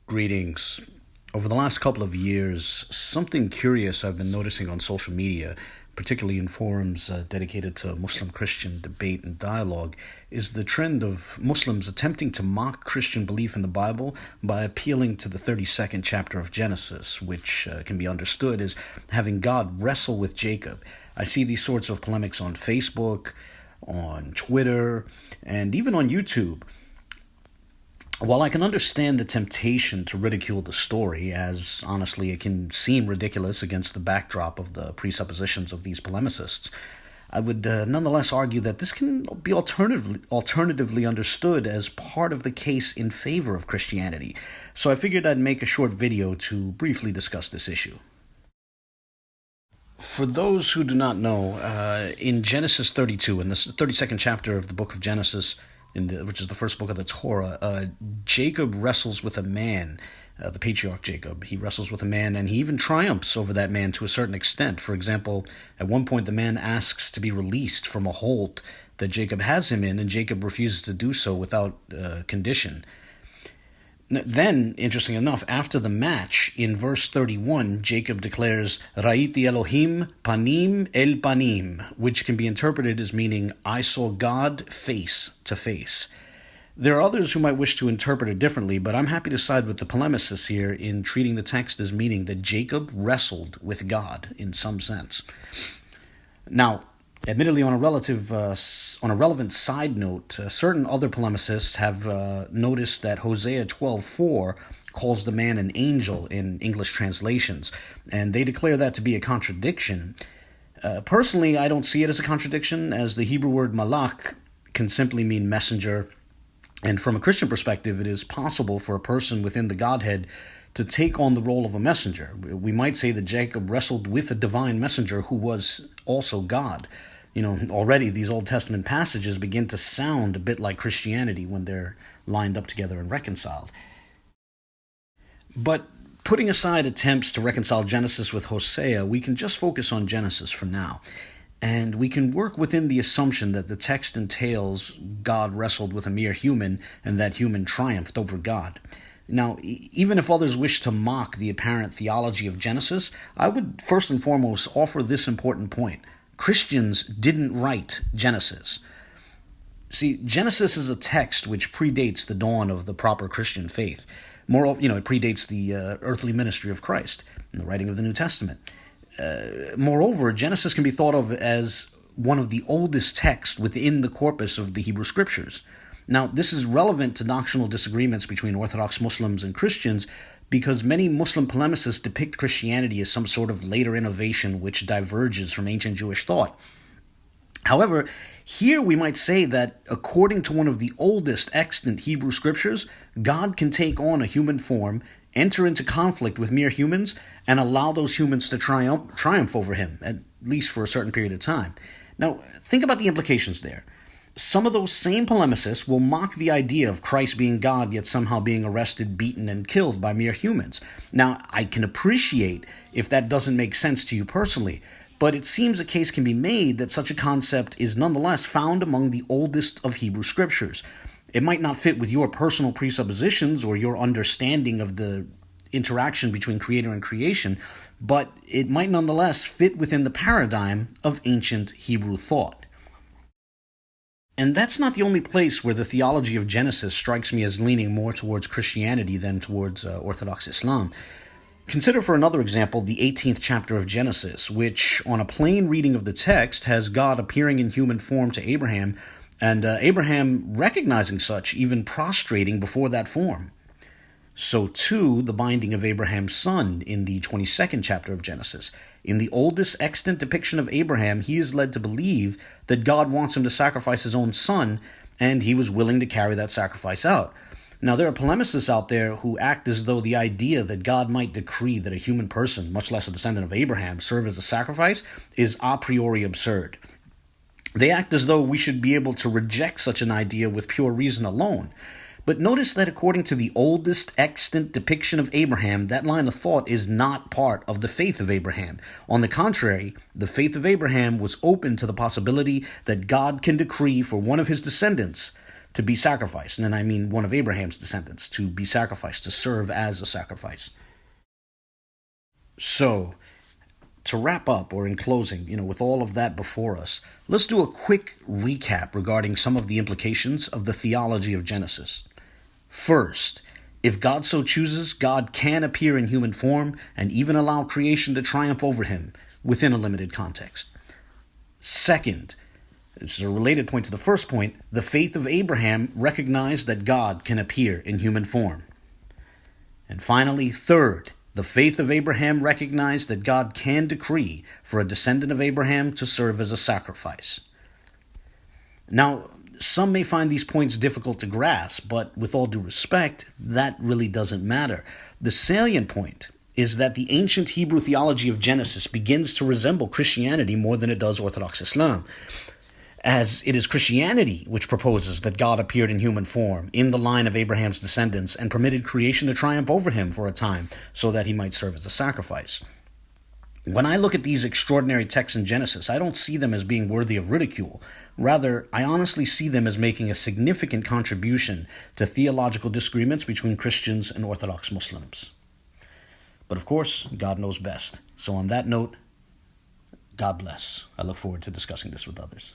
Greetings. Over the last couple of years, something curious I've been noticing on social media, particularly in forums dedicated to Muslim-Christian debate and dialogue, is the trend of Muslims attempting to mock Christian belief in the Bible by appealing to the 32nd chapter of Genesis, which can be understood as having God wrestle with Jacob. I see these sorts of polemics on Facebook, on Twitter, and even on YouTube. While I can understand the temptation to ridicule the story, as honestly it can seem ridiculous against the backdrop of the presuppositions of these polemicists, I would nonetheless argue that this can be alternatively understood as part of the case in favor of Christianity. So I figured I'd make a short video to briefly discuss this issue. For those who do not know, in Genesis 32, in the 32nd chapter of the book of Genesis, which is the first book of the Torah, Jacob wrestles with a man, the patriarch Jacob. He wrestles with a man, and he even triumphs over that man to a certain extent. For example, at one point the man asks to be released from a hold that Jacob has him in, and Jacob refuses to do so without condition. Then, interesting enough, after the match, in verse 31, Jacob declares, Ra'iti Elohim panim el panim, which can be interpreted as meaning, I saw God face to face. There are others who might wish to interpret it differently, but I'm happy to side with the polemicists here in treating the text as meaning that Jacob wrestled with God in some sense. Now, admittedly, on a relevant side note, certain other polemicists have noticed that Hosea 12:4 calls the man an angel in English translations, and they declare that to be a contradiction. Personally, I don't see it as a contradiction, as the Hebrew word malach can simply mean messenger, and from a Christian perspective, it is possible for a person within the Godhead to take on the role of a messenger. We might say that Jacob wrestled with a divine messenger who was also God. Already these Old Testament passages begin to sound a bit like Christianity when they're lined up together and reconciled. But putting aside attempts to reconcile Genesis with Hosea, we can just focus on Genesis for now. And we can work within the assumption that the text entails God wrestled with a mere human and that human triumphed over God. Now, even if others wish to mock the apparent theology of Genesis, I would first and foremost offer this important point. Christians didn't write Genesis. See, Genesis is a text which predates the dawn of the proper Christian faith. It predates the earthly ministry of Christ and the writing of the New Testament. Moreover, Genesis can be thought of as one of the oldest texts within the corpus of the Hebrew Scriptures. Now, this is relevant to doctrinal disagreements between Orthodox Muslims and Christians because many Muslim polemicists depict Christianity as some sort of later innovation which diverges from ancient Jewish thought. However, here we might say that according to one of the oldest extant Hebrew Scriptures, God can take on a human form, enter into conflict with mere humans, and allow those humans to triumph over him, at least for a certain period of time. Now, think about the implications there. Some of those same polemicists will mock the idea of Christ being God, yet somehow being arrested, beaten, and killed by mere humans. Now, I can appreciate if that doesn't make sense to you personally, but it seems a case can be made that such a concept is nonetheless found among the oldest of Hebrew Scriptures. It might not fit with your personal presuppositions or your understanding of the interaction between creator and creation, but it might nonetheless fit within the paradigm of ancient Hebrew thought. And that's not the only place where the theology of Genesis strikes me as leaning more towards Christianity than towards Orthodox Islam. Consider for another example the 18th chapter of Genesis, which, on a plain reading of the text, has God appearing in human form to Abraham, and Abraham recognizing such, even prostrating before that form. So too, the binding of Abraham's son in the 22nd chapter of Genesis. In the oldest extant depiction of Abraham, he is led to believe that God wants him to sacrifice his own son, and he was willing to carry that sacrifice out. Now, there are polemicists out there who act as though the idea that God might decree that a human person, much less a descendant of Abraham, serve as a sacrifice is a priori absurd. They act as though we should be able to reject such an idea with pure reason alone. But notice that according to the oldest extant depiction of Abraham, that line of thought is not part of the faith of Abraham. On the contrary, the faith of Abraham was open to the possibility that God can decree for one of his descendants to be sacrificed. And I mean one of Abraham's descendants to be sacrificed, to serve as a sacrifice. So, to wrap up, or in closing, with all of that before us, let's do a quick recap regarding some of the implications of the theology of Genesis. First, if God so chooses, God can appear in human form and even allow creation to triumph over him within a limited context. Second, this is a related point to the first point, the faith of Abraham recognized that God can appear in human form. And finally, third, the faith of Abraham recognized that God can decree for a descendant of Abraham to serve as a sacrifice. Now, some may find these points difficult to grasp, but with all due respect, that really doesn't matter. The salient point is that the ancient Hebrew theology of Genesis begins to resemble Christianity more than it does Orthodox Islam, as it is Christianity which proposes that God appeared in human form in the line of Abraham's descendants and permitted creation to triumph over him for a time so that he might serve as a sacrifice. When I look at these extraordinary texts in Genesis, I don't see them as being worthy of ridicule. Rather, I honestly see them as making a significant contribution to theological disagreements between Christians and Orthodox Muslims. But of course, God knows best. So on that note, God bless. I look forward to discussing this with others.